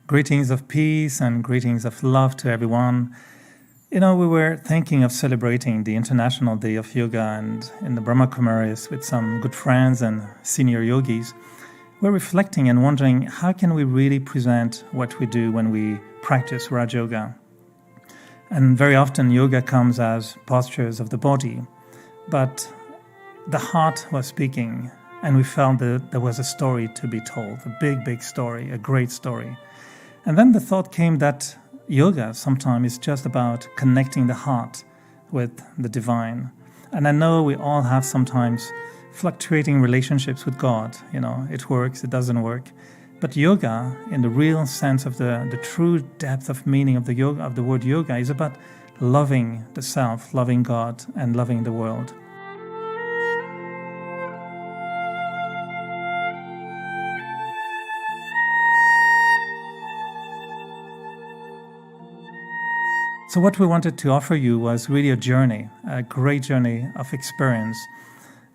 Greetings of peace and greetings of love to everyone. You know, we were thinking of celebrating the International Day of Yoga, and in the Brahma Kumaris with some good friends and senior yogis, we're reflecting and wondering how can we really present what we do when we practice Raj Yoga. And very often yoga comes as postures of the body, but the heart was speaking, and we felt that there was a story to be told, a big story, a great story. And then the thought came that yoga sometimes is just about connecting the heart with the divine. And I know we all have sometimes fluctuating relationships with God. You know, it works, it doesn't work. But yoga, in the real sense of the true depth of meaning of the yoga, of the word yoga, is about loving the self, loving God, and loving the world. So what we wanted to offer you was really a journey, a great journey of experience.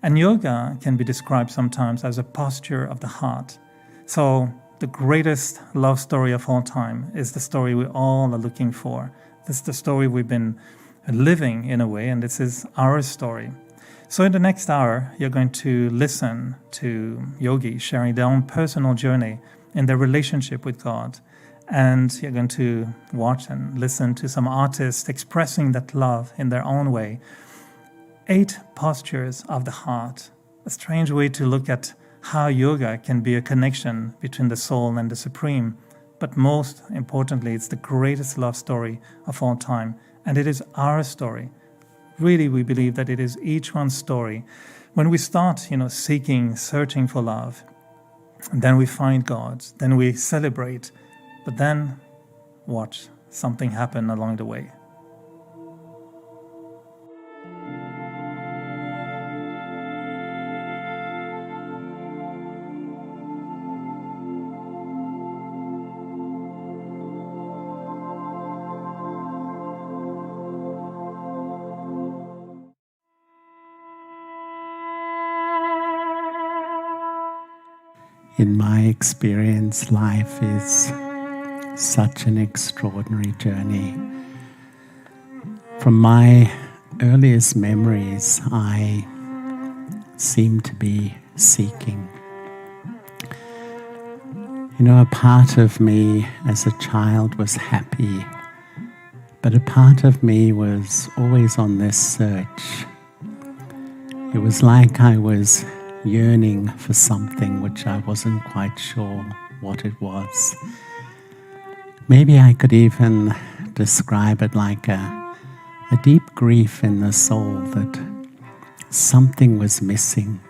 And yoga can be described sometimes as a posture of the heart. So the greatest love story of all time is the story we all are looking for. This is the story we've been living in a way, and this is our story. So in the next hour, you're going to listen to yogis sharing their own personal journey in their relationship with God. And you're going to watch and listen to some artists expressing that love in their own way. 8 postures of the heart. A strange way to look at how yoga can be a connection between the soul and the supreme. But most importantly, it's the greatest love story of all time. And it is our story. Really, we believe that it is each one's story. When we start, seeking, searching for love, then we find God, then we celebrate. But then, watch something happen along the way. In my experience, life is such an extraordinary journey. From my earliest memories, I seem to be seeking. A part of me as a child was happy, but a part of me was always on this search. It was like I was yearning for something which I wasn't quite sure what it was. Maybe I could even describe it like a deep grief in the soul that something was missing.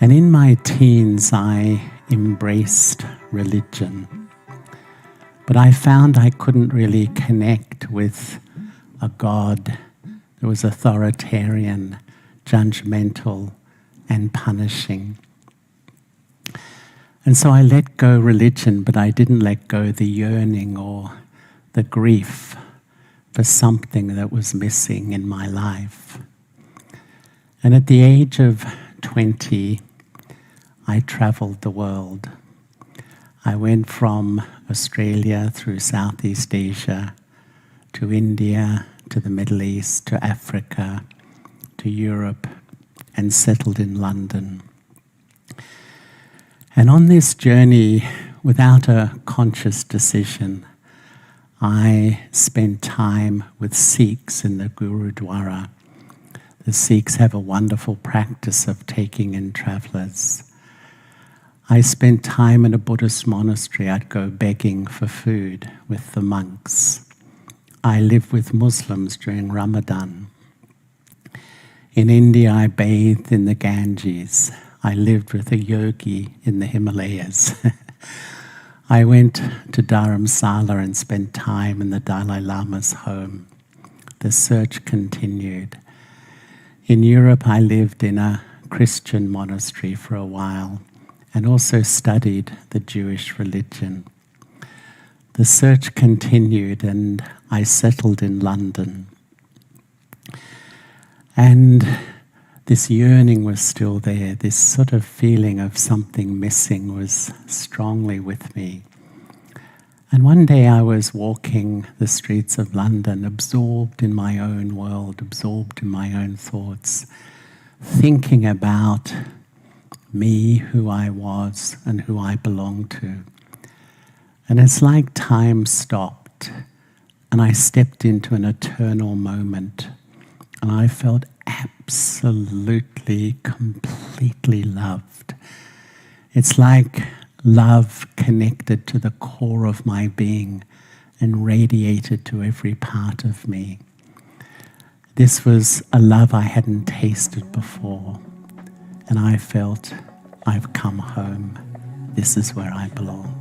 And in my teens, I embraced religion. But I found I couldn't really connect with a God that was authoritarian, judgmental, and punishing. And so I let go religion, but I didn't let go the yearning or the grief for something that was missing in my life. And at the age of 20, I traveled the world. I went from Australia through Southeast Asia to India, to the Middle East, to Africa, to Europe, and settled in London. And on this journey, without a conscious decision, I spent time with Sikhs in the Gurudwara. The Sikhs have a wonderful practice of taking in travelers. I spent time in a Buddhist monastery. I'd go begging for food with the monks. I lived with Muslims during Ramadan. In India, I bathed in the Ganges. I lived with a yogi in the Himalayas. I went to Dharamsala and spent time in the Dalai Lama's home. The search continued. In Europe, I lived in a Christian monastery for a while and also studied the Jewish religion. The search continued and I settled in London. And this yearning was still there. This sort of feeling of something missing was strongly with me. And one day I was walking the streets of London, absorbed in my own world, absorbed in my own thoughts, thinking about me, who I was, and who I belonged to. And it's like time stopped, and I stepped into an eternal moment, and I felt absolutely, completely loved. It's like love connected to the core of my being and radiated to every part of me. This was a love I hadn't tasted before, and I felt I've come home. This is where I belong.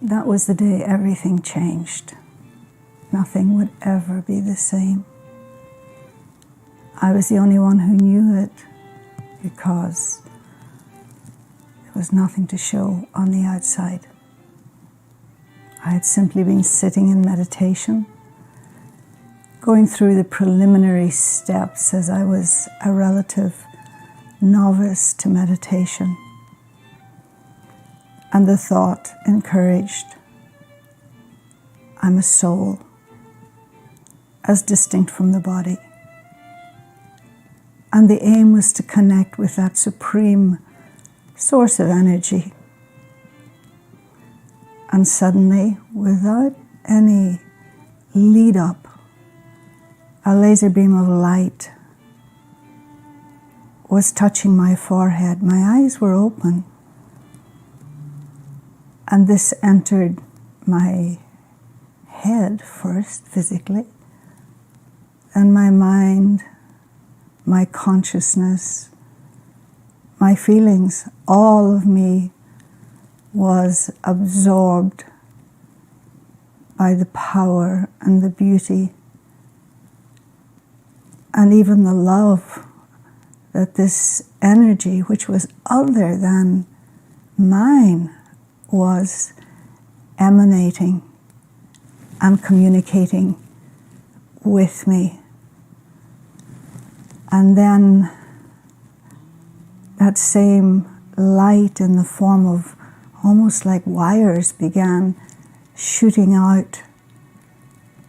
That was the day everything changed. Nothing would ever be the same. I was the only one who knew it because was nothing to show on the outside. I had simply been sitting in meditation, going through the preliminary steps as I was a relative novice to meditation. And the thought encouraged, I'm a soul, as distinct from the body. And the aim was to connect with that supreme source of energy. And suddenly, without any lead up, a laser beam of light was touching my forehead. My eyes were open. And this entered my head first, physically, then my mind, my consciousness, my feelings, all of me was absorbed by the power and the beauty and even the love that this energy, which was other than mine, was emanating and communicating with me. And then that same light in the form of almost like wires began shooting out,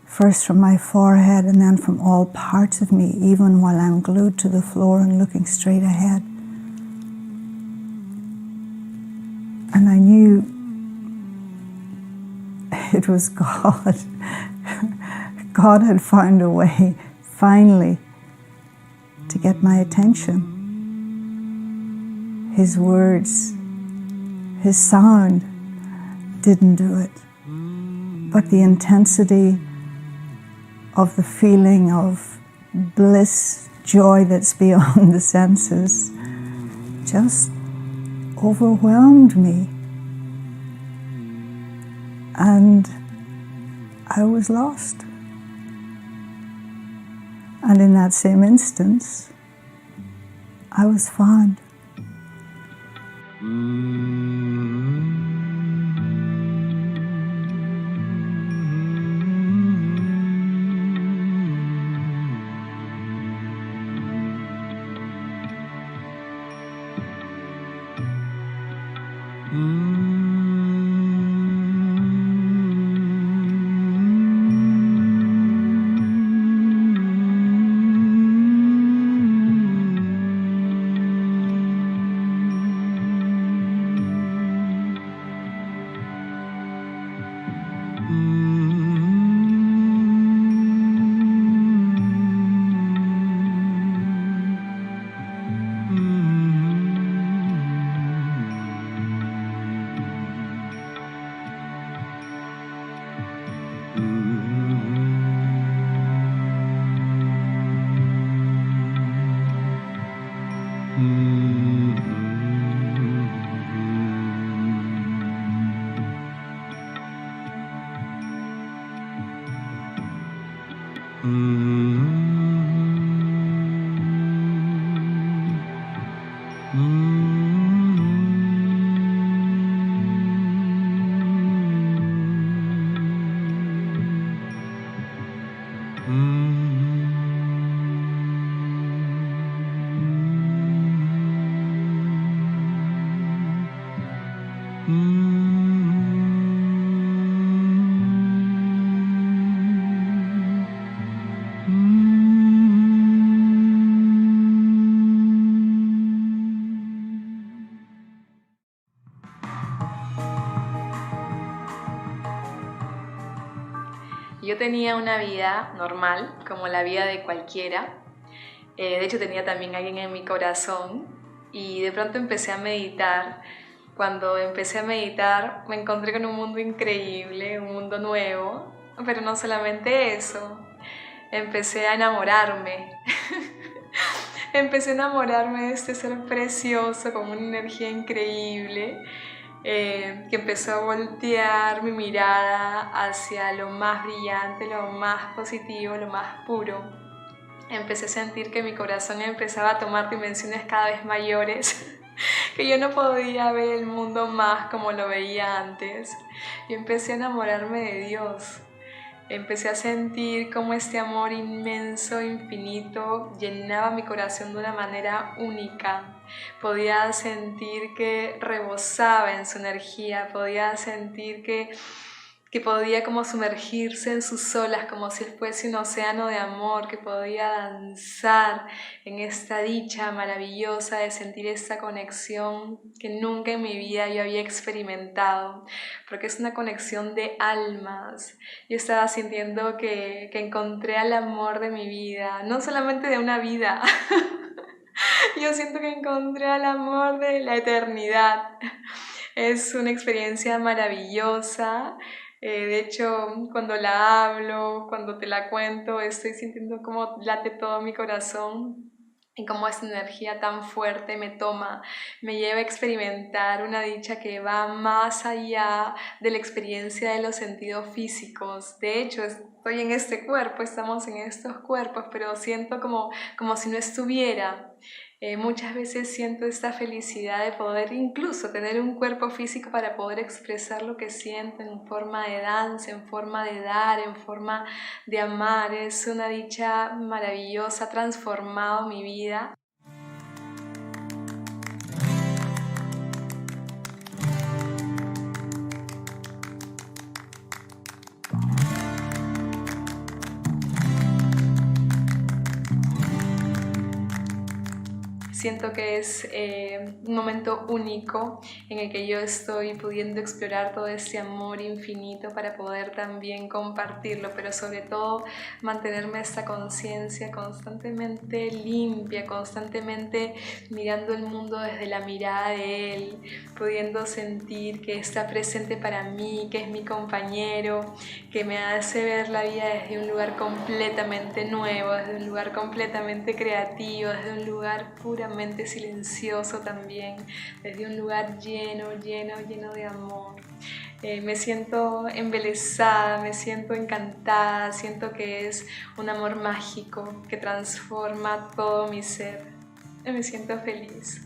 first from my forehead and then from all parts of me, even while I'm glued to the floor and looking straight ahead. And I knew it was God. God had found a way, finally, to get my attention. His words, his sound didn't do it. But the intensity of the feeling of bliss, joy that's beyond the senses, just overwhelmed me. And I was lost. And in that same instance, I was found. Yo tenía una vida normal, como la vida de cualquiera. De hecho, tenía también alguien en mi corazón. Y de pronto empecé a meditar. Cuando empecé a meditar, me encontré con un mundo increíble, un mundo nuevo. Pero no solamente eso. Empecé a enamorarme. Empecé a enamorarme de este ser precioso, con una energía increíble. Que empezó a voltear mi mirada hacia lo más brillante, lo más positivo, lo más puro. Empecé a sentir que mi corazón empezaba a tomar dimensiones cada vez mayores que yo no podía ver el mundo más como lo veía antes. Y empecé a enamorarme de Dios. Empecé a sentir cómo este amor inmenso, infinito, llenaba mi corazón de una manera única. Podía sentir que rebosaba en su energía, podía sentir que podía como sumergirse en sus olas, como si fuese un océano de amor, que podía danzar en esta dicha maravillosa de sentir esta conexión que nunca en mi vida yo había experimentado, porque es una conexión de almas. Yo estaba sintiendo que encontré al amor de mi vida, no solamente de una vida, yo siento que encontré al amor de la eternidad. Es una experiencia maravillosa. De hecho, cuando la hablo, cuando te la cuento, estoy sintiendo cómo late todo mi corazón y cómo esta energía tan fuerte me toma, me lleva a experimentar una dicha que va más allá de la experiencia de los sentidos físicos. De hecho, estoy en este cuerpo, estamos en estos cuerpos, pero siento como si no estuviera. Muchas veces siento esta felicidad de poder incluso tener un cuerpo físico para poder expresar lo que siento en forma de danza, en forma de dar, en forma de amar. Es una dicha maravillosa, ha transformado mi vida. Siento que es un momento único en el que yo estoy pudiendo explorar todo este amor infinito para poder también compartirlo, pero sobre todo mantenerme esta conciencia constantemente limpia, constantemente mirando el mundo desde la mirada de Él, pudiendo sentir que está presente para mí, que es mi compañero, que me hace ver la vida desde un lugar completamente nuevo, desde un lugar completamente creativo, desde un lugar puramente silencioso también, desde un lugar lleno de amor. Me siento embelesada, me siento encantada, siento que es un amor mágico que transforma todo mi ser. Me siento feliz.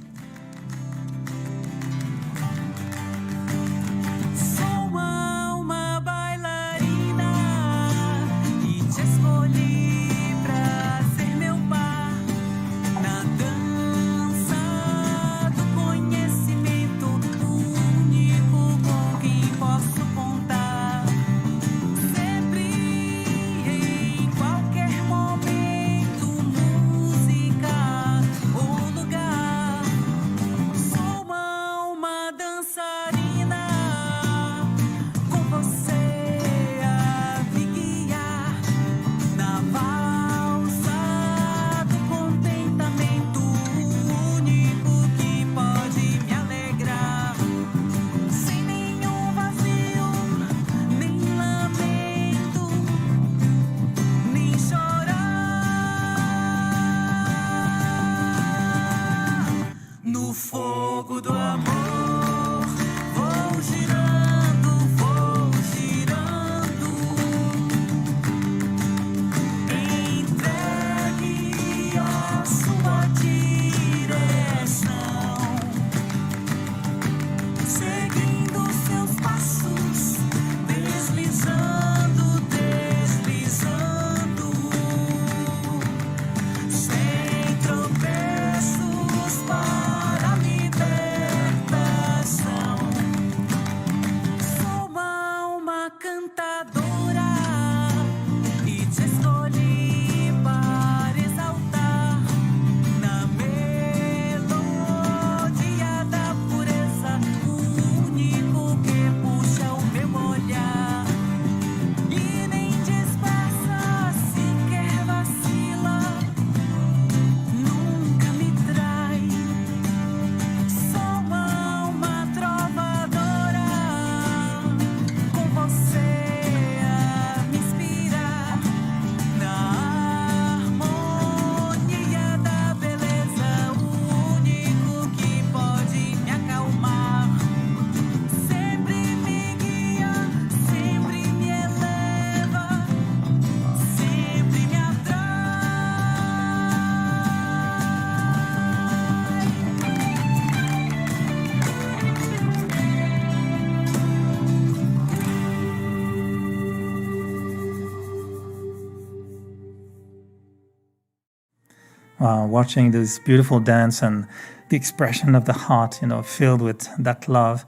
watching this beautiful dance and the expression of the heart, filled with that love.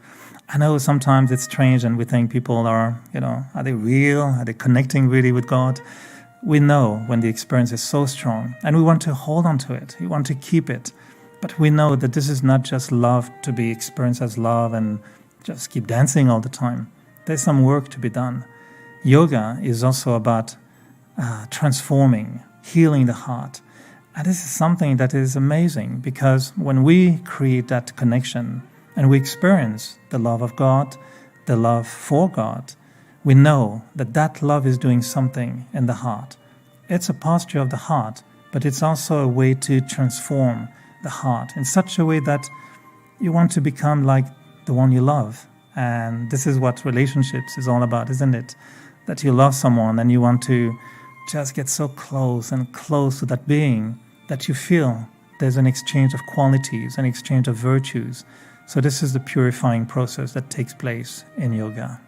I know sometimes it's strange and we think people are they real? Are they connecting really with God? We know when the experience is so strong and we want to hold on to it. We want to keep it. But we know that this is not just love to be experienced as love and just keep dancing all the time. There's some work to be done. Yoga is also about transforming, healing the heart. And this is something that is amazing because when we create that connection and we experience the love of God, the love for God, we know that that love is doing something in the heart. It's a posture of the heart, but it's also a way to transform the heart in such a way that you want to become like the one you love. And this is what relationships is all about, isn't it? That you love someone and you want to just get so close and close to that being that you feel there's an exchange of qualities, an exchange of virtues. So this is the purifying process that takes place in yoga.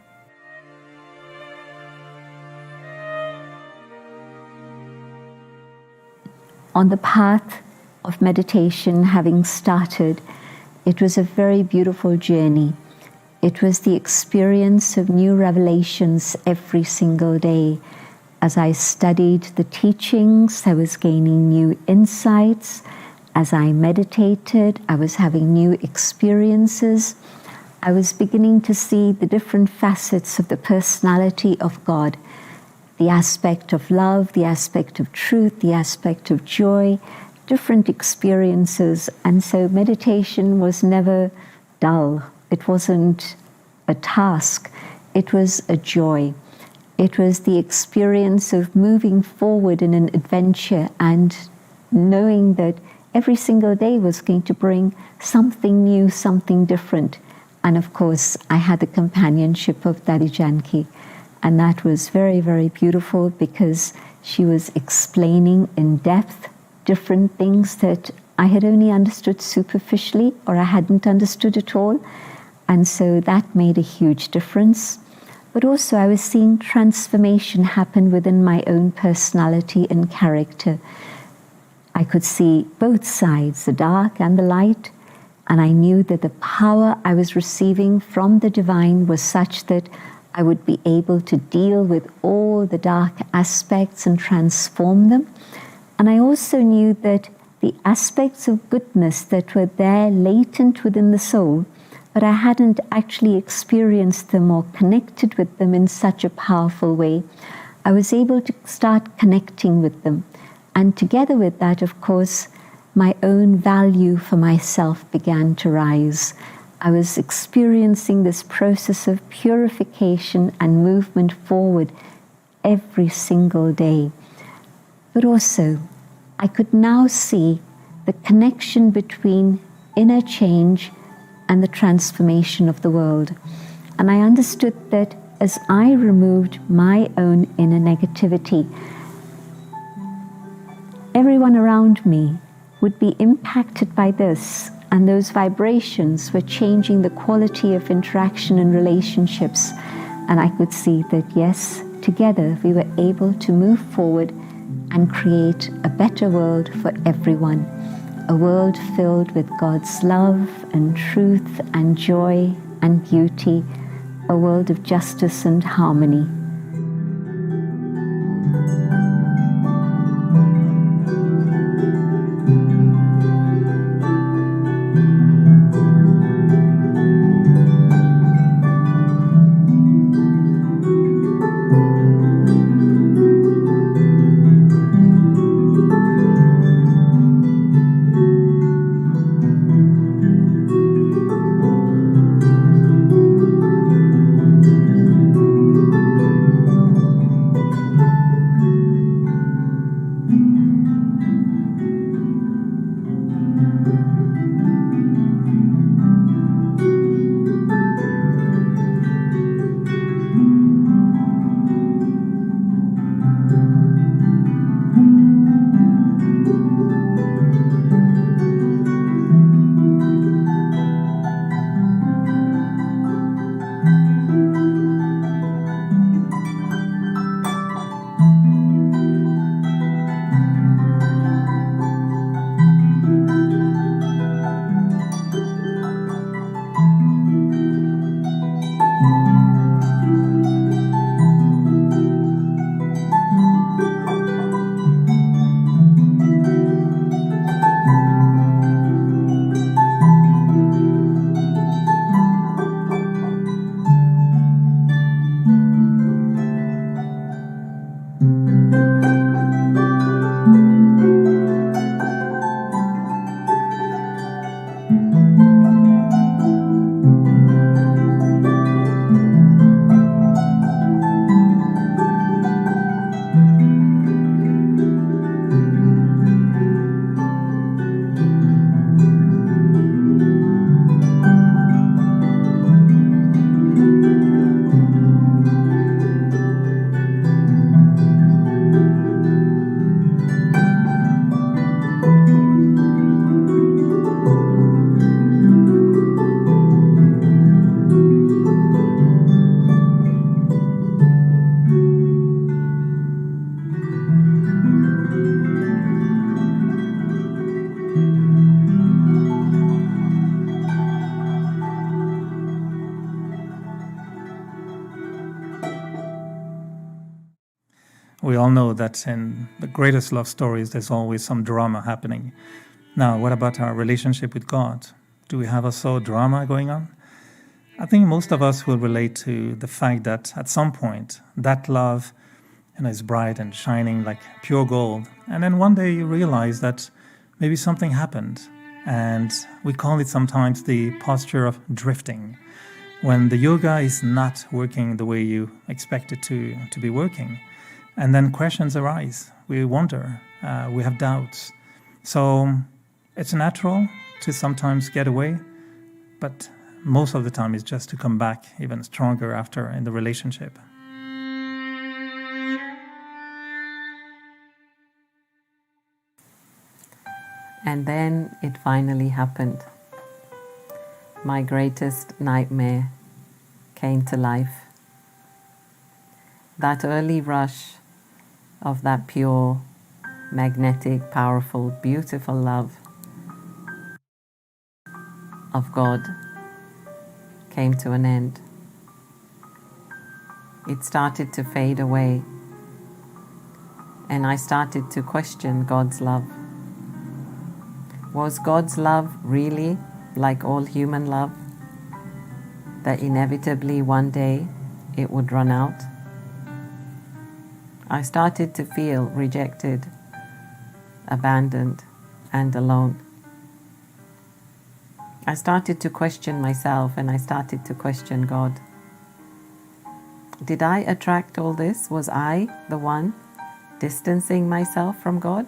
On the path of meditation having started, it was a very beautiful journey. It was the experience of new revelations every single day. As I studied the teachings, I was gaining new insights. As I meditated, I was having new experiences. I was beginning to see the different facets of the personality of God. The aspect of love, the aspect of truth, the aspect of joy, different experiences. And so meditation was never dull. It wasn't a task. It was a joy. It was the experience of moving forward in an adventure and knowing that every single day was going to bring something new, something different. And of course, I had the companionship of Daddy Janki. And that was very, very beautiful because she was explaining in depth different things that I had only understood superficially or I hadn't understood at all. And so that made a huge difference. But also I was seeing transformation happen within my own personality and character. I could see both sides, the dark and the light, and I knew that the power I was receiving from the divine was such that I would be able to deal with all the dark aspects and transform them. And I also knew that the aspects of goodness that were there latent within the soul, but I hadn't actually experienced them or connected with them in such a powerful way, I was able to start connecting with them. And together with that, of course, my own value for myself began to rise. I was experiencing this process of purification and movement forward every single day. But also, I could now see the connection between inner change and the transformation of the world. And I understood that as I removed my own inner negativity, everyone around me would be impacted by this, and those vibrations were changing the quality of interaction and relationships. And I could see that, yes, together we were able to move forward and create a better world for everyone. A world filled with God's love and truth and joy and beauty, a world of justice and harmony. We all know that in the greatest love stories, there's always some drama happening. Now, what about our relationship with God? Do we have also drama going on? I think most of us will relate to the fact that at some point, that love is bright and shining like pure gold. And then one day you realize that maybe something happened. And we call it sometimes the posture of drifting. When the yoga is not working the way you expect it to be working. And then questions arise. We wonder. We have doubts. So it's natural to sometimes get away, but most of the time it's just to come back even stronger after in the relationship. And then it finally happened. My greatest nightmare came to life. That early rush of that pure, magnetic, powerful, beautiful love of God came to an end. It started to fade away, and I started to question God's love. Was God's love really like all human love, that inevitably one day it would run out? I started to feel rejected, abandoned, and alone. I started to question myself, and I started to question God. Did I attract all this? Was I the one distancing myself from God?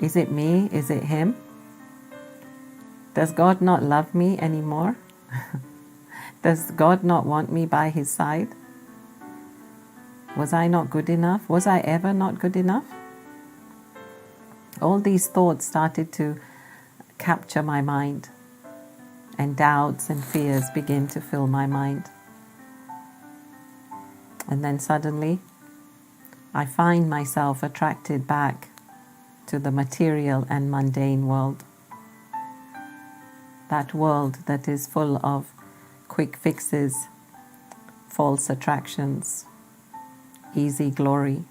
Is it me? Is it Him? Does God not love me anymore? Does God not want me by His side? Was I not good enough? Was I ever not good enough? All these thoughts started to capture my mind, and doubts and fears began to fill my mind. And then suddenly, I find myself attracted back to the material and mundane world. That world that is full of quick fixes, false attractions, easy glory.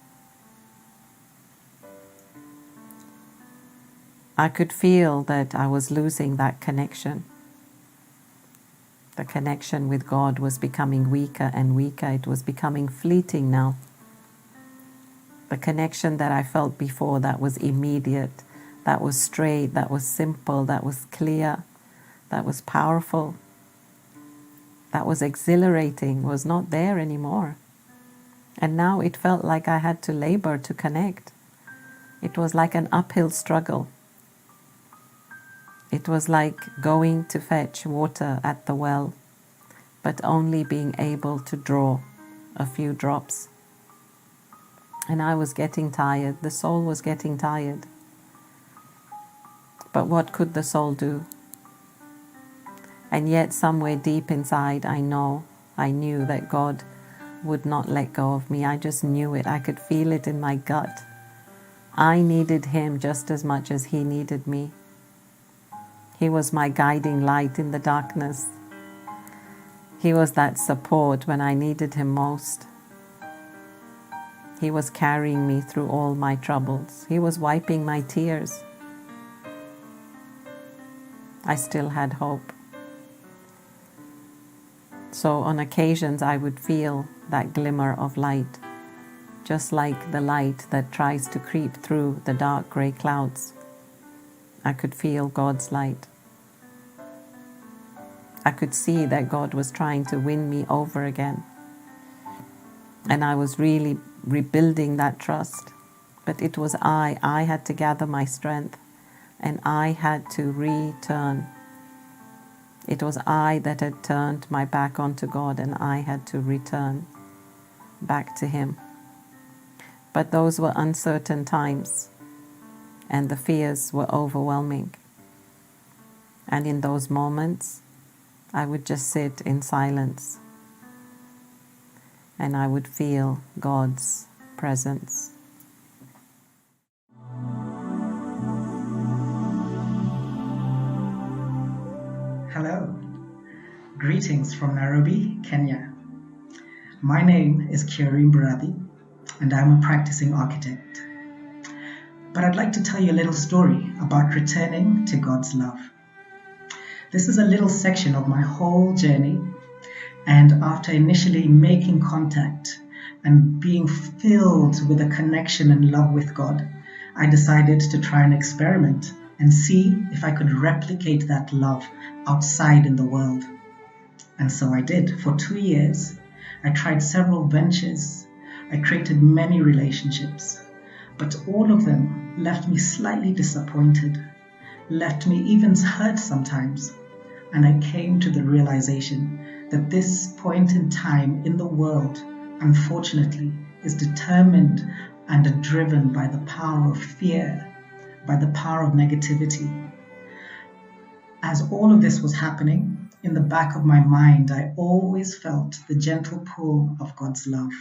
I could feel that I was losing that connection. The connection with God was becoming weaker and weaker. It was becoming fleeting now. The connection that I felt before, that was immediate, that was straight, that was simple, that was clear, that was powerful, that was exhilarating, was not there anymore. And now it felt like I had to labor to connect. It was like an uphill struggle. It was like going to fetch water at the well, but only being able to draw a few drops. And I was getting tired. The soul was getting tired. But what could the soul do? And yet somewhere deep inside I knew that God would not let go of me. I just knew it. I could feel it in my gut. I needed Him just as much as He needed me. He was my guiding light in the darkness. He was that support when I needed him most. He was carrying me through all my troubles. He was wiping my tears. I still had hope. So on occasions I would feel that glimmer of light, just like the light that tries to creep through the dark grey clouds. I could feel God's light. I could see that God was trying to win me over again. And I was really rebuilding that trust. But it was I had to gather my strength, and I had to return. It was I that had turned my back onto God, and I had to return back to Him. But those were uncertain times, and the fears were overwhelming. And in those moments, I would just sit in silence, and I would feel God's presence. Hello, greetings from Nairobi, Kenya. My name is Kieran Baradi, and I'm a practicing architect. But I'd like to tell you a little story about returning to God's love. This is a little section of my whole journey, and after initially making contact and being filled with a connection and love with God, I decided to try an experiment and see if I could replicate that love outside in the world. And so I did. For 2 years, I tried several ventures. I created many relationships, but all of them left me slightly disappointed, left me even hurt sometimes. And I came to the realization that this point in time in the world, unfortunately, is determined and driven by the power of fear, by the power of negativity. As all of this was happening, in the back of my mind, I always felt the gentle pull of God's love,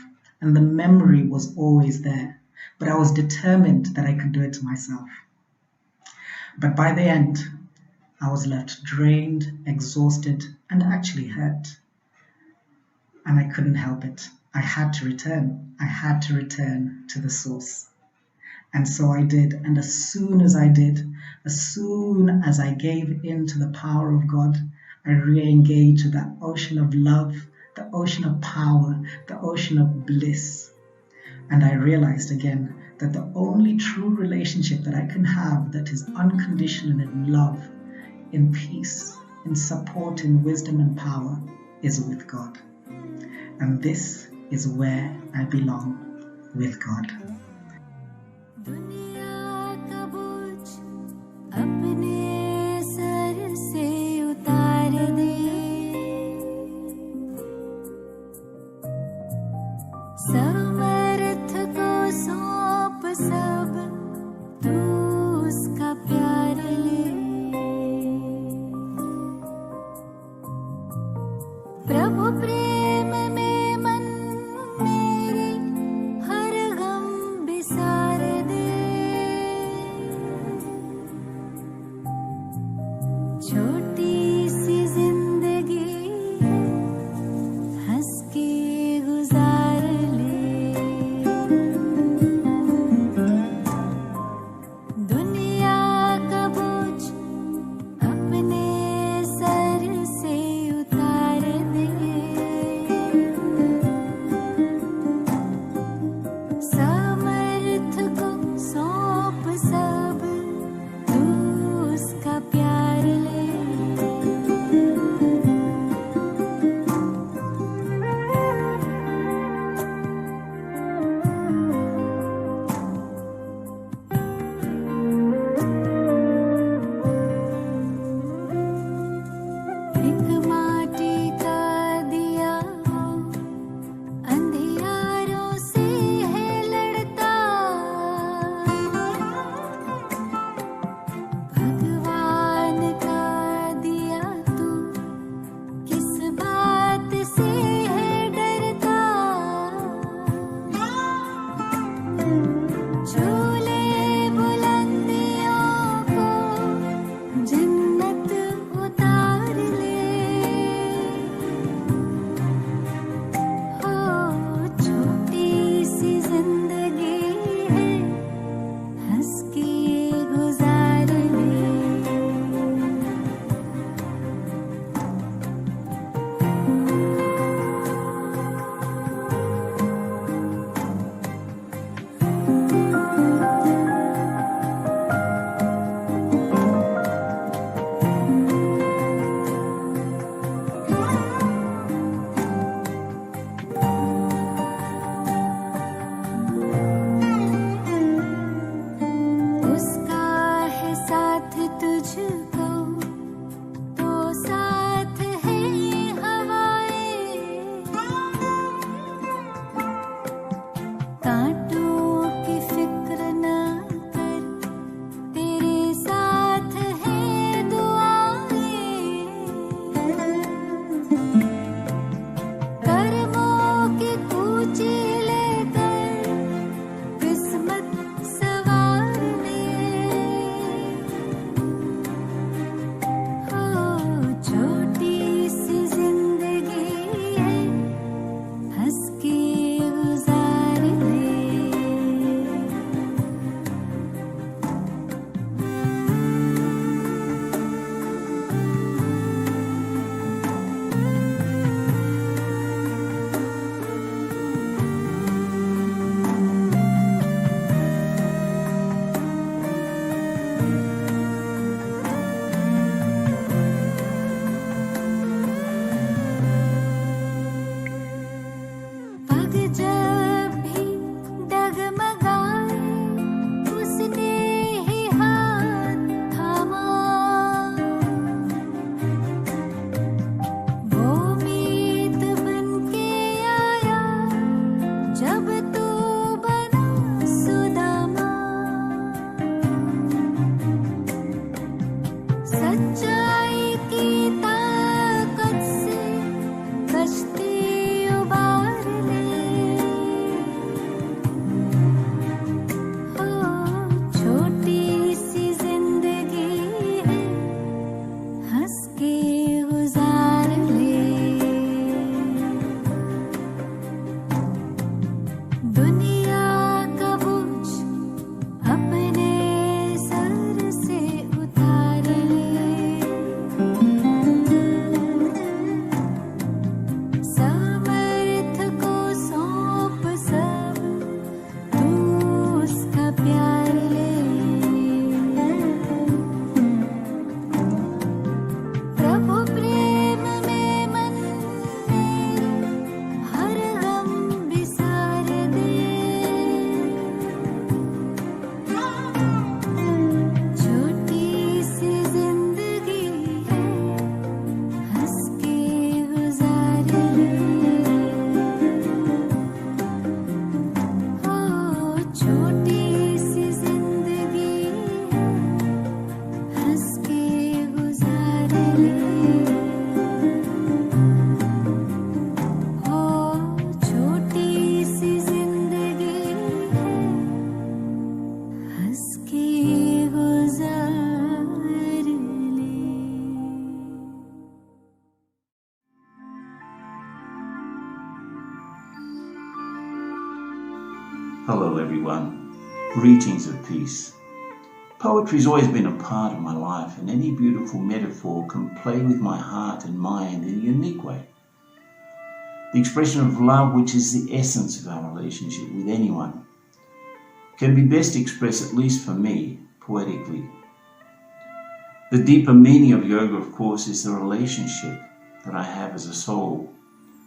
and the memory was always there, but I was determined that I could do it myself. But by the end, I was left drained, exhausted, and actually hurt. And I couldn't help it. I had to return. I had to return to the source. And so I did. And as soon as I did, as soon as I gave in to the power of God, I re-engaged that ocean of love, the ocean of power, the ocean of bliss. And I realized again that the only true relationship that I can have that is unconditional in love, in peace, in support, in wisdom and power is with God. And this is where I belong, with God. गुजार ले Hello everyone, greetings of peace. Poetry's always been a part of my life, and any beautiful metaphor can play with my heart and mind in a unique way. The expression of love, which is the essence of our relationship with anyone, can be best expressed, at least for me, poetically. The deeper meaning of yoga, of course, is the relationship that I have as a soul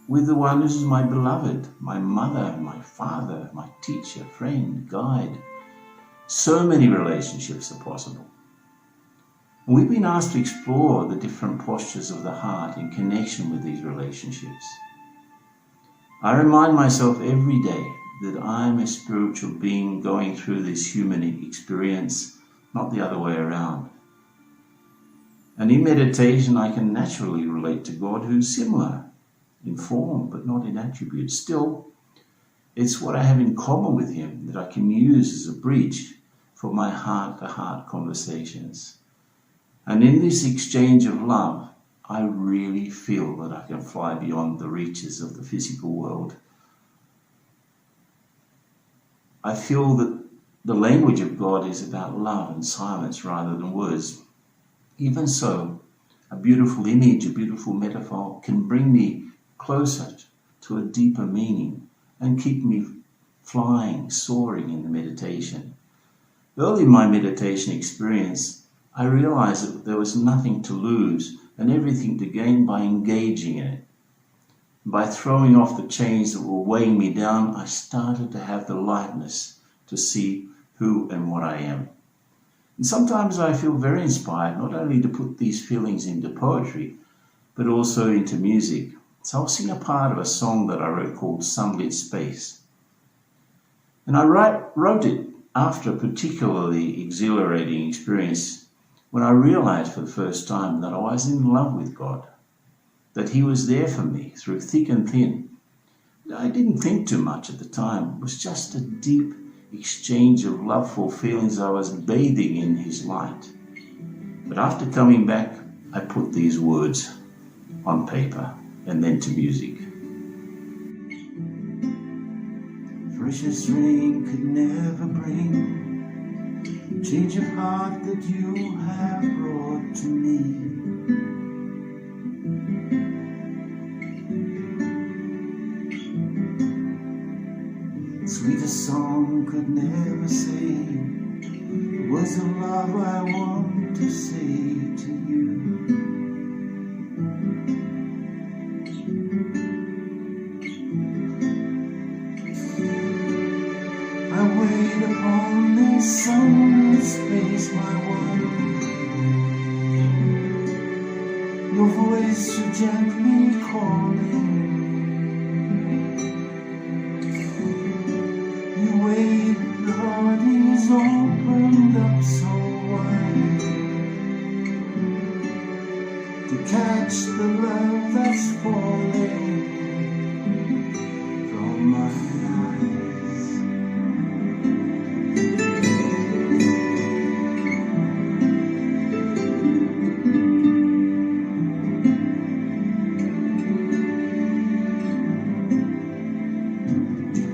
with the one who is my beloved, my mother, my father, my teacher, friend, guide. So many relationships are possible. And we've been asked to explore the different postures of the heart in connection with these relationships. I remind myself every day that I'm a spiritual being going through this human experience, not the other way around. And in meditation, I can naturally relate to God, who's similar in form, but not in attributes. Still, it's what I have in common with him that I can use as a bridge for my heart-to-heart conversations. And in this exchange of love, I really feel that I can fly beyond the reaches of the physical world. I feel that the language of God is about love and silence rather than words. Even so, a beautiful image, a beautiful metaphor can bring me closer to a deeper meaning and keep me flying, soaring in the meditation. Early in my meditation experience, I realized that there was nothing to lose and everything to gain by engaging in it. By throwing off the chains that were weighing me down, I started to have the lightness to see who and what I am. And sometimes I feel very inspired not only to put these feelings into poetry, but also into music. So I'll sing a part of a song that I wrote called Sunlit Space. And I wrote it after a particularly exhilarating experience when I realized for the first time that I was in love with God, that he was there for me through thick and thin. I didn't think too much at the time. It was just a deep exchange of loveful feelings. I was bathing in his light. But after coming back, I put these words on paper and then to music. Freshest rain could never bring change of heart that you have brought to me. Sweetest song could never say words of love I want to say to you. I wait upon this sunlit space, my one. Your voice so gently calling. You wait, the heart is opened up so wide to catch the love that's falling.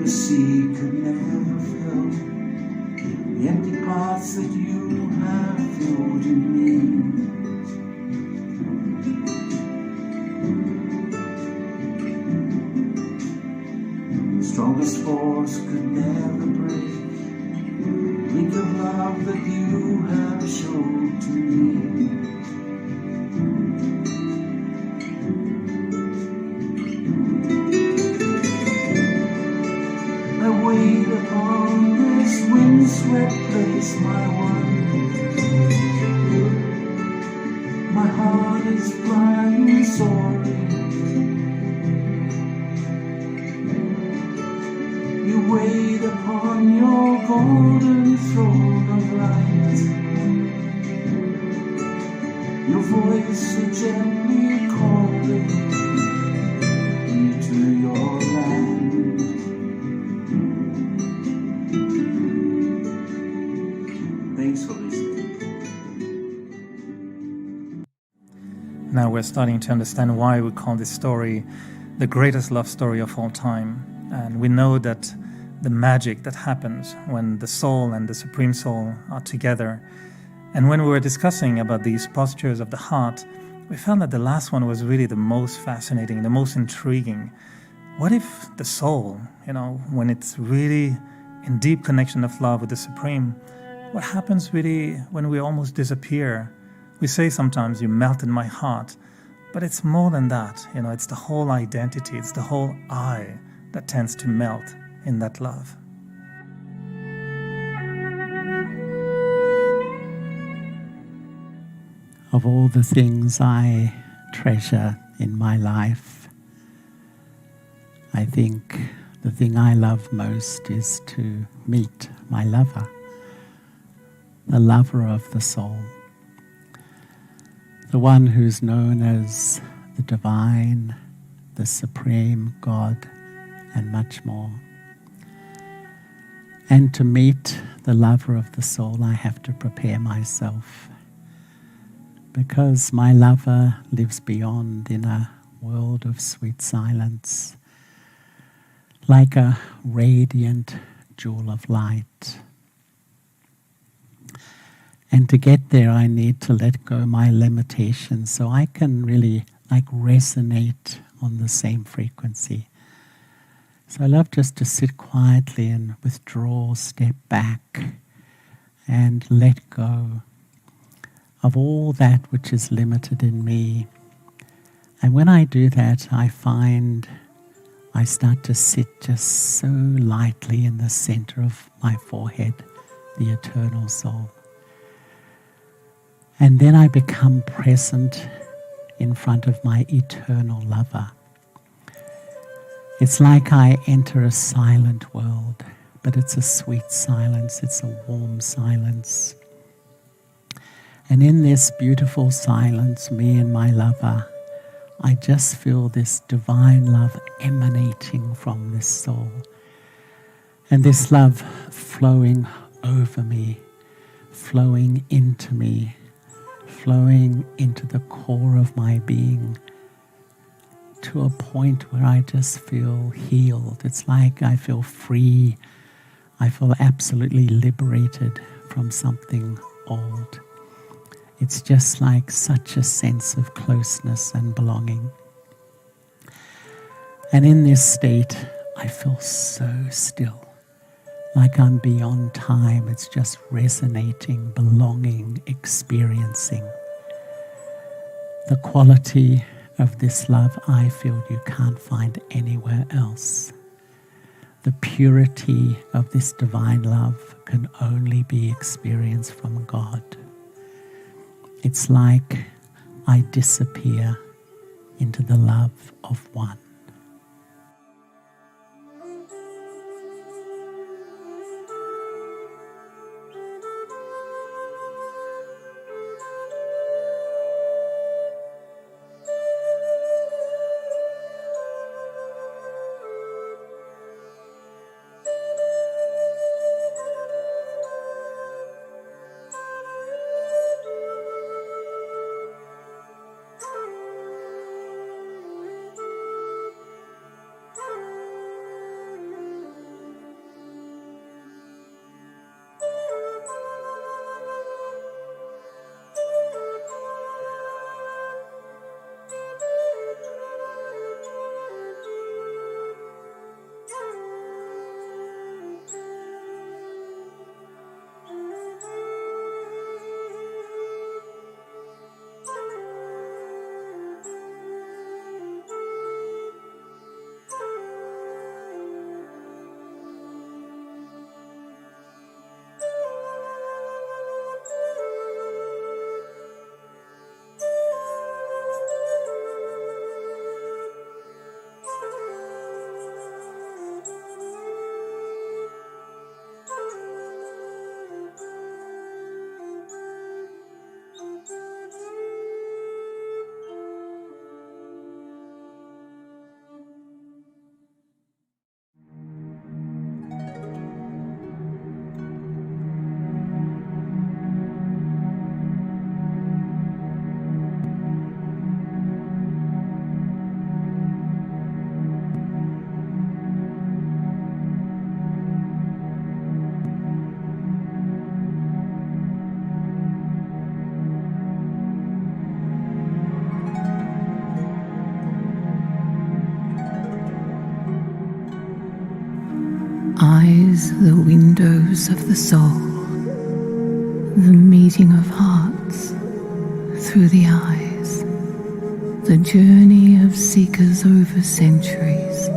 the sea could never fill the empty parts that you have filled in me. Strongest force could never break the link of love that you have shown to me. I wait upon this windswept place, my one. My heart is flying soaring. You wait upon your golden throne of light. Your voice so gently calling me to your land. Thanks for listening. Now we're starting to understand why we call this story the greatest love story of all time. And we know that the magic that happens when the soul and the Supreme Soul are together. And when we were discussing about these postures of the heart, we found that the last one was really the most fascinating, the most intriguing. What if the soul, when it's really in deep connection of love with the Supreme, what happens really when we almost disappear? We say sometimes, you melt in my heart, but it's more than that. It's the whole identity, it's the whole I that tends to melt in that love. Of all the things I treasure in my life, I think the thing I love most is to meet my lover, the lover of the soul, the one who's known as the divine, the supreme God, and much more. And to meet the lover of the soul, I have to prepare myself, because my lover lives beyond in a world of sweet silence, like a radiant jewel of light. And to get there, I need to let go my limitations so I can really resonate on the same frequency. So I love just to sit quietly and withdraw, step back, and let go of all that which is limited in me. And when I do that, I find I start to sit just so lightly in the center of my forehead, the eternal soul. And then I become present in front of my eternal lover. It's like I enter a silent world, but it's a sweet silence, it's a warm silence. And in this beautiful silence, me and my lover, I just feel this divine love emanating from this soul. And this love flowing over me, flowing into me, flowing into the core of my being, to a point where I just feel healed. It's like I feel free. I feel absolutely liberated from something old. It's just like such a sense of closeness and belonging. And in this state, I feel so still, like I'm beyond time. It's just resonating, belonging, experiencing. The quality of this love I feel you can't find anywhere else. The purity of this divine love can only be experienced from God. It's like I disappear into the love of one. Eyes, the windows of the soul, the meeting of hearts through the eyes, the journey of seekers over centuries,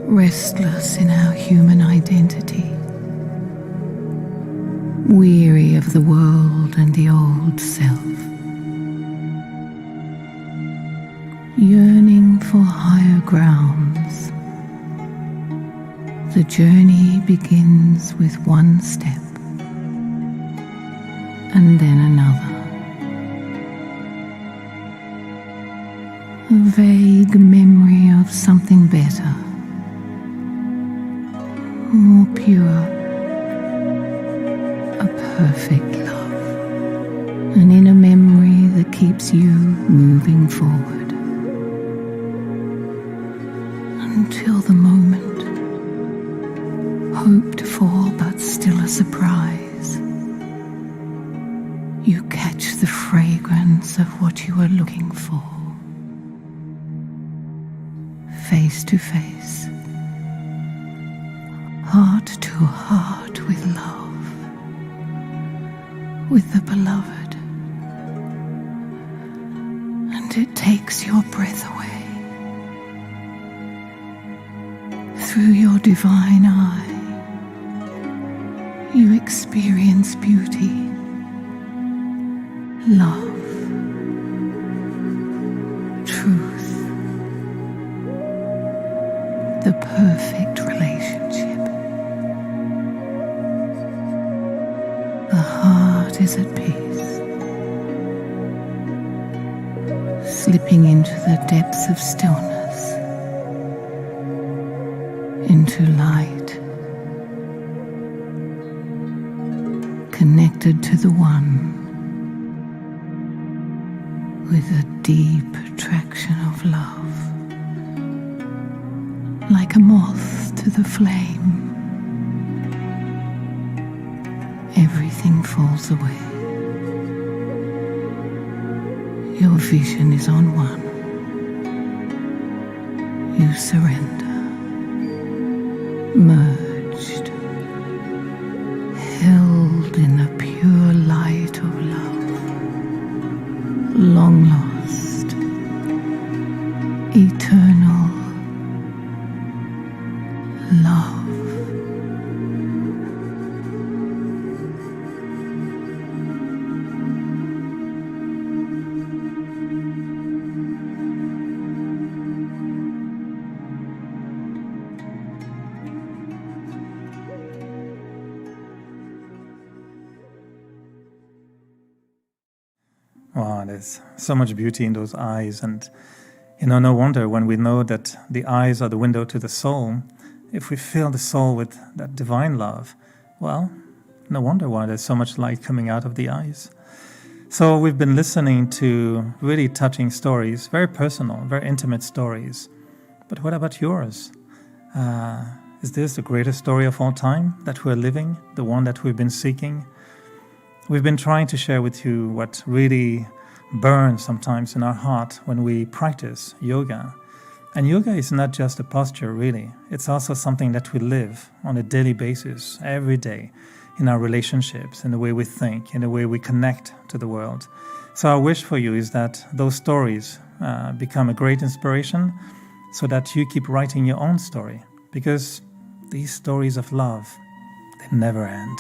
restless in our human identity, weary of the world and the old self, yearning for higher grounds. The journey begins with one step and then another. A vague memory of something better, more pure, a perfect love, an inner memory that keeps you moving forward until the moment hoped for but still a surprise. You catch the fragrance of what you were looking for. Face to face, heart to heart with love, with the beloved, and it takes your breath away. Through your divine eye, you experience beauty, love, truth, the perfect relationship. The heart is at peace, slipping into the depths of stillness, into light, connected to the One, with a deep attraction of love, like a moth to the flame. Everything falls away. Your vision is on one. You surrender, merged, held in the pure light of love, long lost, eternal love. Wow, there's so much beauty in those eyes. And, no wonder when we know that the eyes are the window to the soul, if we fill the soul with that divine love, well, no wonder why there's so much light coming out of the eyes. So we've been listening to really touching stories, very personal, very intimate stories. But what about yours? Is this the greatest story of all time that we're living, the one that we've been seeking? We've been trying to share with you what really burns sometimes in our heart when we practice yoga. And yoga is not just a posture, really. It's also something that we live on a daily basis, every day, in our relationships, in the way we think, in the way we connect to the world. So our wish for you is that those stories become a great inspiration so that you keep writing your own story, because these stories of love, they never end.